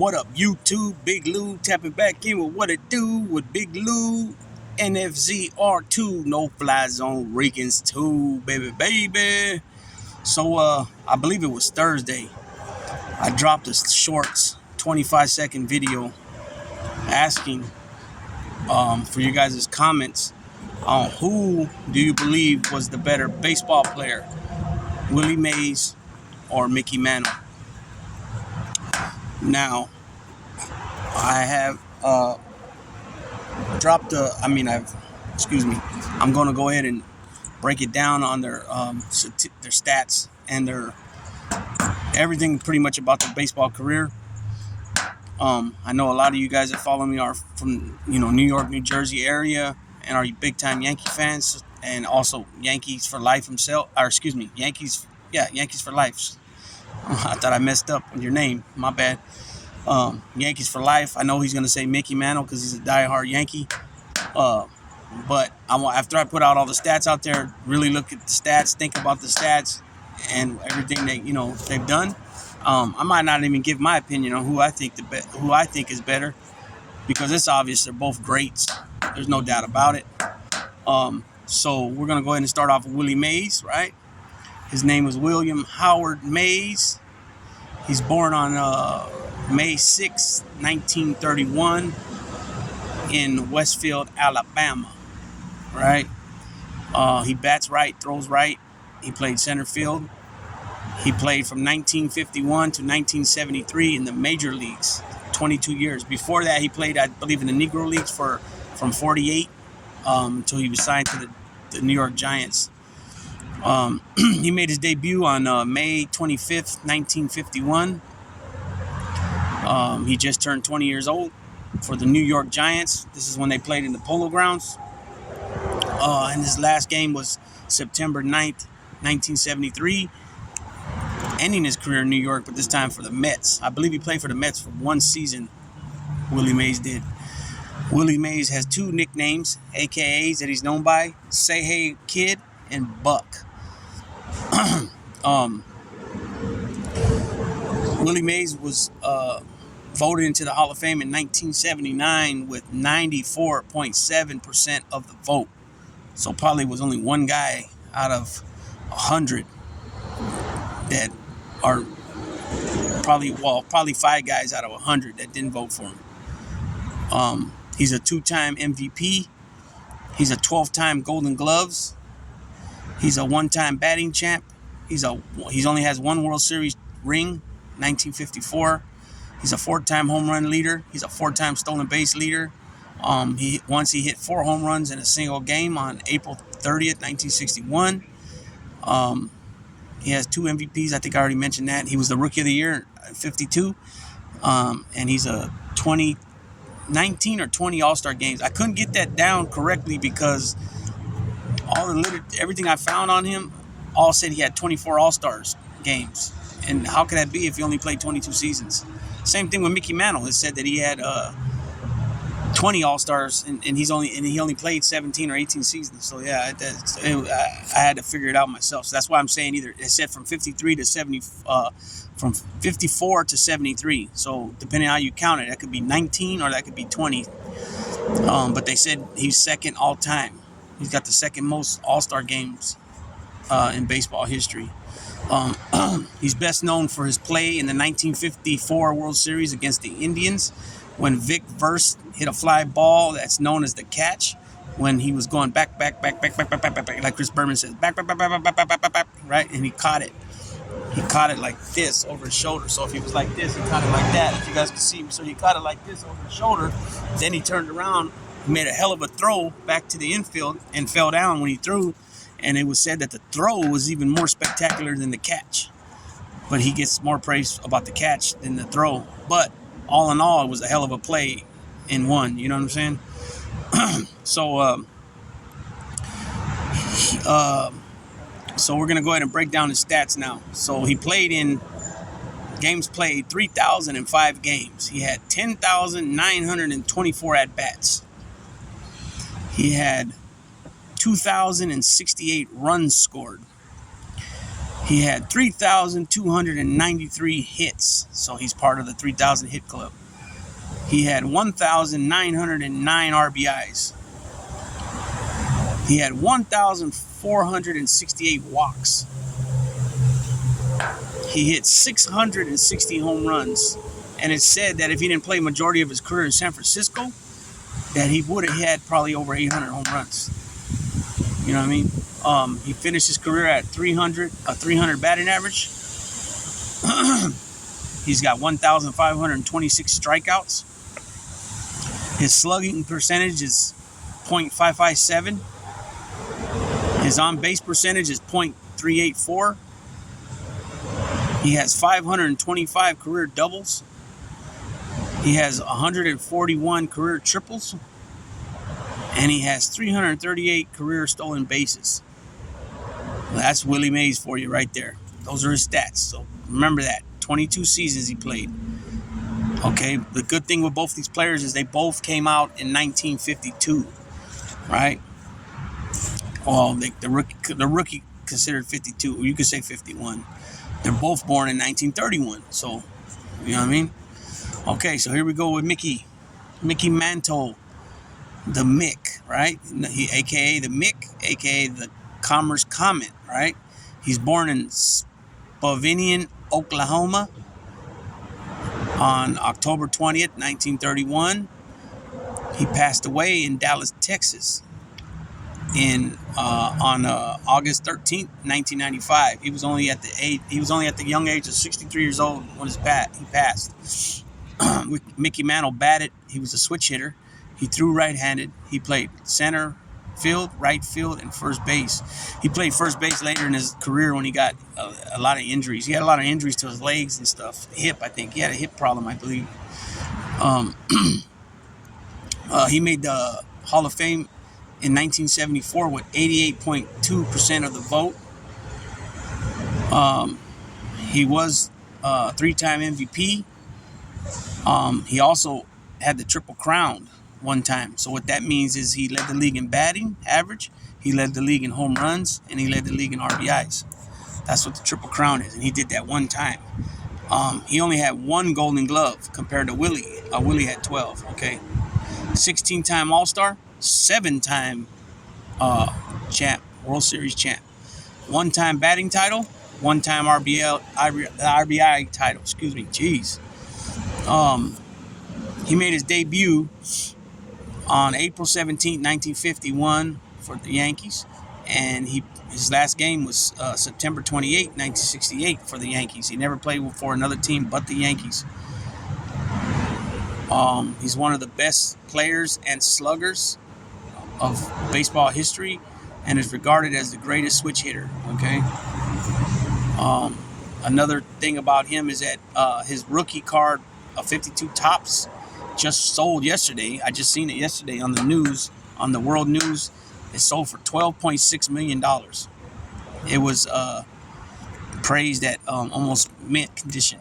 What up, YouTube? Big Lou tapping back in with what it do with Big Lou. NFZR2, no fly zone Riggins 2, baby. So, I believe it was Thursday. I dropped a shorts 25-second video asking for you guys' comments on who do you believe was the better baseball player, Willie Mays or Mickey Mantle. Now, I have I'm going to go ahead and break it down on their stats and their everything pretty much about their baseball career. I know a lot of you guys that follow me are from New York, New Jersey area, and are big time Yankee fans, and also Yankees for life himself. Yankees for life. I thought I messed up on your name. My bad. Yankees for life. I know he's going to say Mickey Mantle because he's a diehard Yankee. But after I put out all the stats out there, really look at the stats, think about the stats, and everything that they've done. I might not even give my opinion on who I think is better, because it's obvious they're both greats. There's no doubt about it. So we're gonna go ahead and start off with Willie Mays, right? His name was William Howard Mays. He's born on May 6, 1931, in Westfield, Alabama. Right? He bats right, throws right. He played center field. He played from 1951 to 1973 in the major leagues, 22 years. Before that, he played, I believe, in the Negro Leagues from 48 until he was signed to the New York Giants. He made his debut on May 25th, 1951. He just turned 20 years old for the New York Giants. This is when they played in the Polo Grounds. And his last game was September 9th, 1973, ending his career in New York, but this time for the Mets. I believe he played for the Mets for one season, Willie Mays did. Willie Mays has two nicknames, AKAs, that he's known by: Say Hey Kid and Buck. Willie Mays was voted into the Hall of Fame in 1979 with 94.7% of the vote. So probably was only one guy out of 100 that are probably 5 guys out of 100 that didn't vote for him. He's a 2-time MVP. He's a 12-time Golden Gloves. He's a 1-time batting champ. He's only has one World Series ring, 1954. He's a 4-time home run leader. He's a 4-time stolen base leader. He hit 4 home runs in a single game on April 30th, 1961. He has 2 MVPs. I think I already mentioned that. He was the Rookie of the Year at 52. And he's a 19 or 20 All-Star games. I couldn't get that down correctly because everything I found on him all said he had 24 All-Stars games. And how could that be if he only played 22 seasons? Same thing with Mickey Mantle. It said that he had 20 All-Stars, and he only played 17 or 18 seasons. So yeah, I had to figure it out myself. So that's why I'm saying either it said from 53 to 70, from 54 to 73. So depending on how you count it, that could be 19 or that could be 20. But they said he's second all time. He's got the second most All-Star games in baseball history. He's best known for his play in the 1954 World Series against the Indians, when Vic Verse hit a fly ball that's known as the catch, when he was going back, like Chris Berman says, back, right? And he caught it. He caught it like this over his shoulder. So if he was like this, he caught it like that. If you guys can see me, so he caught it like this over his shoulder. Then he turned around, made a hell of a throw back to the infield, and fell down when he threw. And it was said that the throw was even more spectacular than the catch. But he gets more praise about the catch than the throw. But all in all, it was a hell of a play in one. You know what I'm saying? So we're going to go ahead and break down his stats now. So he played in games played 3,005 games. He had 10,924 at-bats. He had 2,068 runs scored. He had 3,293 hits, so he's part of the 3,000 hit club. He had 1,909 RBIs. He had 1,468 walks. He hit 660 home runs. And it's said that if he didn't play majority of his career in San Francisco, that he would have had probably over 800 home runs. You know what I mean? He finished his career at 300 batting average. He's got 1,526 strikeouts. His slugging percentage is .557. His on-base percentage is .384. He has 525 career doubles. He has 141 career triples. And he has 338 career stolen bases. That's Willie Mays for you right there. Those are his stats. So remember that. 22 seasons he played. Okay, the good thing with both these players is they both came out in 1952, right? Well, the rookie considered 52, or you could say 51. They're both born in 1931, so you know what I mean? Okay, so here we go with Mickey Mantle, the Mick, right? AKA the Mick, AKA the Commerce Comet, right? He's born in Spokane, Oklahoma, on October 20th, 1931. He passed away in Dallas, Texas, on August 13th, 1995. He was only at the young age of 63 years old when he passed. Mickey Mantle batted. He was a switch hitter. He threw right-handed. He played center field, right field, and first base. He played first base later in his career when he got a lot of injuries. He had a lot of injuries to his legs and stuff. Hip, I think. He had a hip problem, I believe. He made the Hall of Fame in 1974 with 88.2% of the vote. He was a three-time MVP. He also had the Triple Crown one time. So what that means is he led the league in batting average, he led the league in home runs, and he led the league in RBIs. That's what the Triple Crown is, and he did that one time. He only had one Golden Glove compared to Willie. Willie had 12, okay? 16-time All-Star, 7-time champ, World Series champ. One-time batting title, one-time RBI title, Jeez. He made his debut on April 17, 1951 for the Yankees, and his last game was September 28, 1968 for the Yankees. He never played for another team but the Yankees. He's one of the best players and sluggers of baseball history and is regarded as the greatest switch hitter, okay? Another thing about him is that his rookie card of 52 Topps just sold yesterday. I just seen it yesterday on the news, on the world news. It sold for $12.6 million. It was praised at almost mint condition.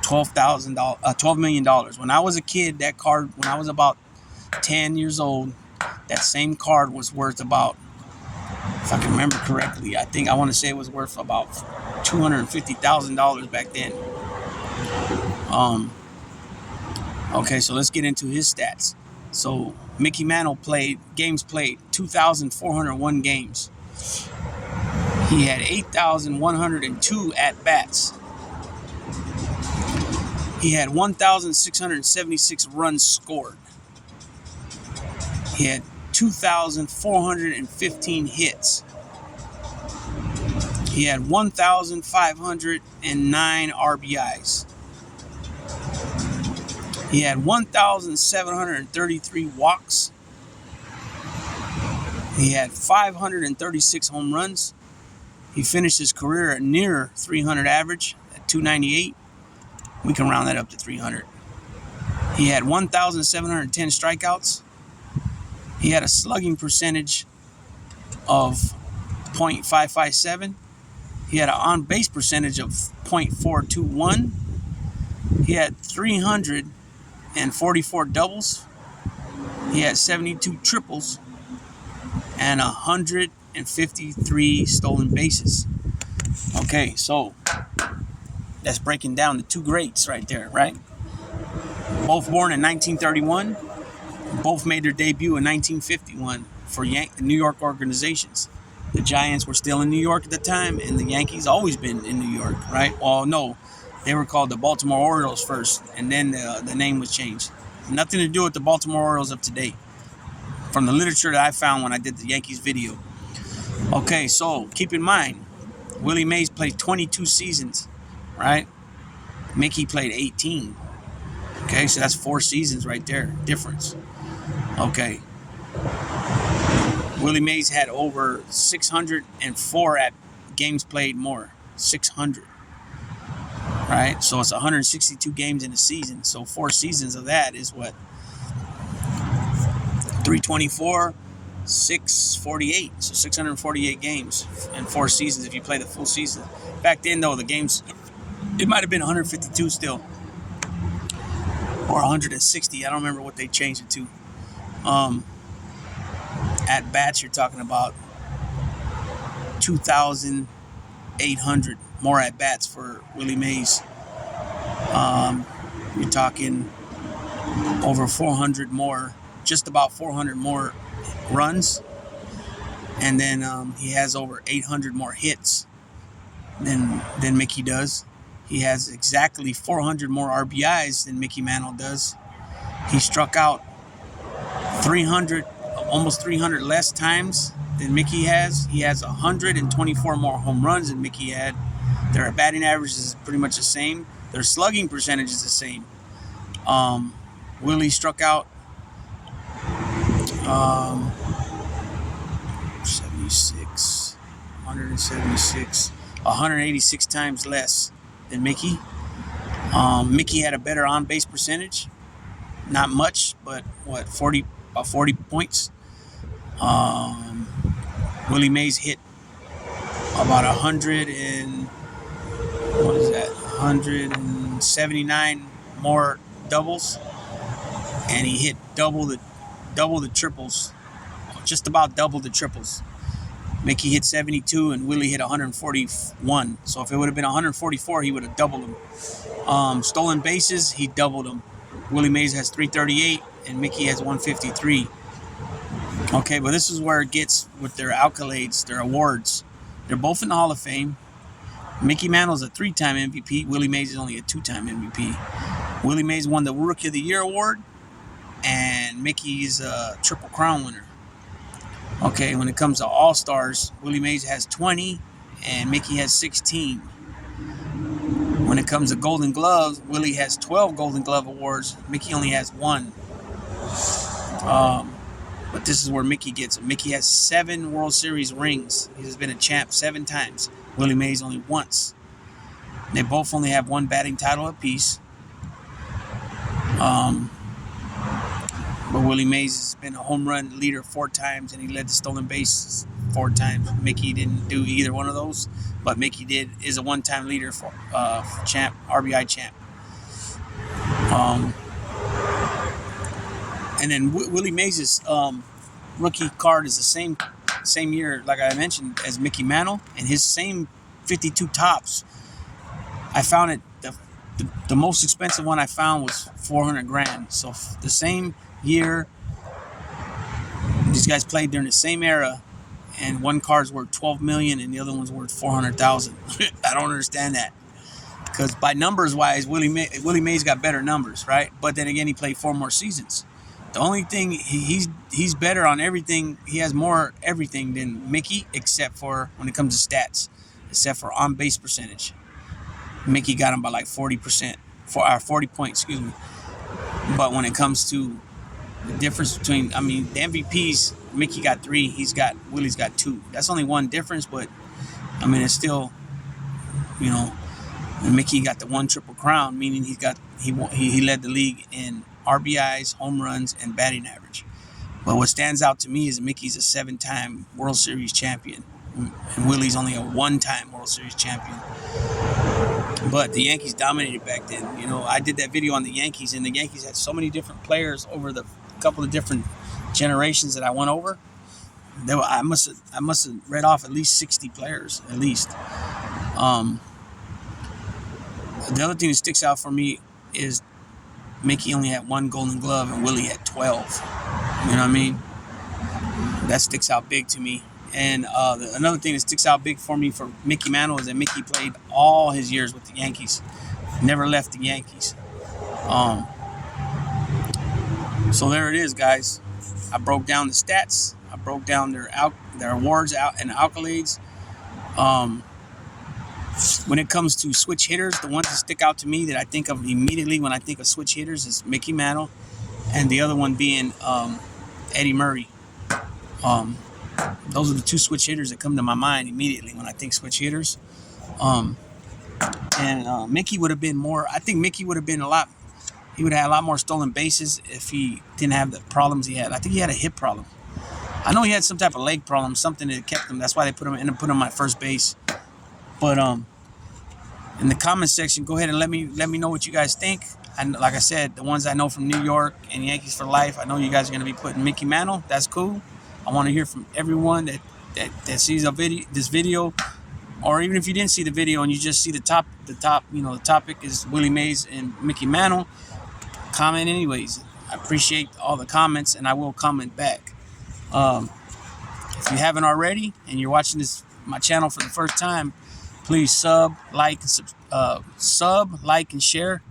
$12 million. When I was a kid, that card, when I was about 10 years old, that same card was worth about, if I can remember correctly, I want to say it was worth about $250,000 back then. Okay, so let's get into his stats. So Mickey Mantle played 2,401 games. He had 8,102 at-bats. He had 1,676 runs scored. He had 2,415 hits. He had 1,509 RBIs. He had 1,733 walks. He had 536 home runs. He finished his career at near 300 average at 298. We can round that up to 300. He had 1,710 strikeouts. He had a slugging percentage of .557. He had an on-base percentage of .421. He had 344 doubles. He had 72 triples and 153 stolen bases. Okay, so that's breaking down the two greats right there, right? Both born in 1931. Both made their debut in 1951 for New York organizations. The Giants were still in New York at the time, and the Yankees always been in New York, right? Well, no, they were called the Baltimore Orioles first, and then the name was changed. Nothing to do with the Baltimore Orioles of today, from the literature that I found when I did the Yankees video. Okay, so keep in mind, Willie Mays played 22 seasons, right? Mickey played 18. Okay, so that's 4 seasons right there, difference. Okay. Willie Mays had over 604 at games played more. 600. Right? So it's 162 games in a season. So 4 seasons of that is what? 324, 648. So 648 games in 4 seasons if you play the full season. Back then, though, the games, it might have been 152 still. Or 160. I don't remember what they changed it to. At bats, you're talking about 2,800 more at bats for Willie Mays. You're talking over 400 more, just about 400 more runs, and then he has over 800 more hits than Mickey does. He has exactly 400 more RBIs than Mickey Mantle does. He struck out 300, almost 300 less times than Mickey has. He has 124 more home runs than Mickey had. Their batting average is pretty much the same. Their slugging percentage is the same. Willie struck out 186 times less than Mickey. Mickey had a better on-base percentage. Not much, but about 40 points. Willie Mays hit about 179 more doubles, and he hit double the triples, just about double the triples. Mickey hit 72 and Willie hit 141. So if it would have been 144, he would have doubled him. Stolen bases, he doubled them. Willie Mays has 338 and Mickey has 153. Okay, but this is where it gets with their accolades, their awards. They're both in the Hall of Fame. Mickey Mantle's a 3-time MVP. Willie Mays is only a 2-time MVP. Willie Mays won the Rookie of the Year award, and Mickey's a Triple Crown winner. Okay, when it comes to All-Stars, Willie Mays has 20, and Mickey has 16. When it comes to Golden Gloves, Willie has 12 Golden Glove awards. Mickey only has 1. But this is where Mickey gets it. Mickey has 7 World Series rings. He has been a champ 7 times. Willie Mays only once. They both only have 1 batting title apiece. But Willie Mays has been a home run leader 4 times, and he led the stolen bases 4 times. Mickey didn't do either one of those, but Mickey is a 1-time leader for champ, RBI champ. And then Willie Mays' rookie card is the same year, like I mentioned, as Mickey Mantle, and his same 52 tops. I found it, the most expensive one I found was $400,000. So the same year, these guys played during the same era, and one card's worth $12 million and the other one's worth $400,000. I don't understand that, because by numbers wise, Willie Mays got better numbers, right? But then again, he played 4 more seasons. The only thing, he's better on everything. He has more everything than Mickey, except for when it comes to stats, except for on base percentage. Mickey got him by like 40%, 40 points, excuse me. But when it comes to the difference between, the MVPs, Mickey got 3, Willie's got 2. That's only 1 difference, but it's still, and Mickey got the 1 Triple Crown, meaning he led the league in RBIs, home runs, and batting average. But what stands out to me is Mickey's a 7-time World Series champion, and Willie's only a 1-time World Series champion. But the Yankees dominated back then. I did that video on the Yankees, and the Yankees had so many different players over the couple of different generations that I went over. I must have read off at least 60 players, at least. Um, the other thing that sticks out for me is Mickey only had 1 Golden Glove and Willie had 12. You know what I mean? That sticks out big to me. And another thing that sticks out big for me for Mickey Mantle is that Mickey played all his years with the Yankees, never left the Yankees. So there it is, guys. I broke down the stats. I broke down their awards and accolades. When it comes to switch hitters, the ones that stick out to me that I think of immediately when I think of switch hitters is Mickey Mantle, and the other one being Eddie Murray. Those are the 2 switch hitters that come to my mind immediately when I think switch hitters. Mickey would have been more. I think Mickey would have been he would have had a lot more stolen bases if he didn't have the problems he had. I think he had a hip problem. I know he had some type of leg problem, something that kept him. That's why they ended up putting him at first base. But in the comment section, go ahead and let me know what you guys think. And like I said, the ones I know from New York and Yankees for life, I know you guys are going to be putting Mickey Mantle. That's cool. I want to hear from everyone that sees this video, or even if you didn't see the video and you just see the topic is Willie Mays and Mickey Mantle. Comment anyways. I appreciate all the comments, and I will comment back. If you haven't already and you're watching my channel for the first time, please sub, like, and share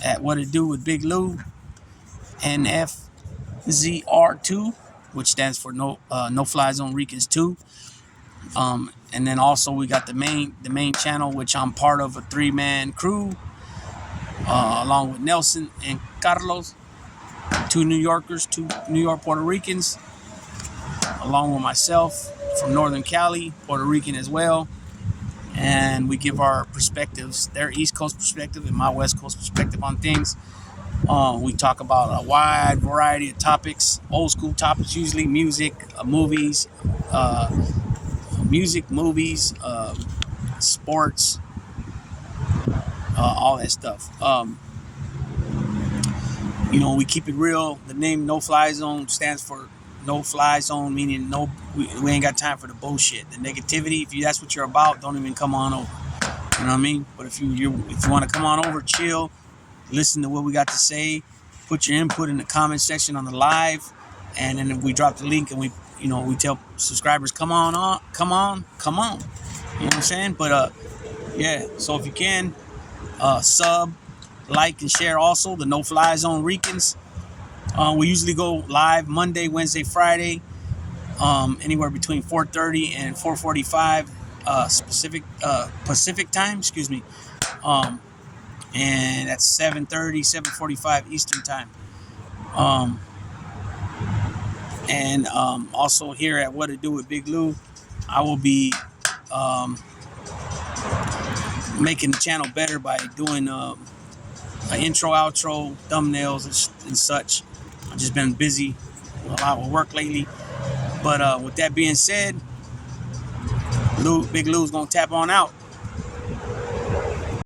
at What It Do with Big Lou, NFZR2, which stands for No Fly Zone Ricans 2. And then also we got the main channel, which I'm part of a 3-man crew, along with Nelson and Carlos, 2 New Yorkers, 2 New York Puerto Ricans, along with myself from Northern Cali, Puerto Rican as well. And we give our perspectives, their East Coast perspective and my West Coast perspective on things. We talk about a wide variety of topics, old school topics, usually music, movies, sports, all that stuff. We keep it real. The name No Fly Zone stands for No Fly Zone, meaning we ain't got time for the bullshit, the negativity. If that's what you're about, don't even come on over. You know what I mean? But if you want to come on over, chill, listen to what we got to say, put your input in the comment section on the live, and then we drop the link and we tell subscribers, come on. You know what I'm saying? But yeah. So if you can, sub, like, and share also the No Fly Zone Ricans. We usually go live Monday, Wednesday, Friday, anywhere between 4:30 and 4:45 Pacific time. Excuse me. And that's 7:30, 7:45 Eastern time. And also here at What It Do with Big Lou, I will be making the channel better by doing an intro, outro, thumbnails, and such. I've just been busy a lot with work lately. But with that being said, Big Lou's gonna tap on out.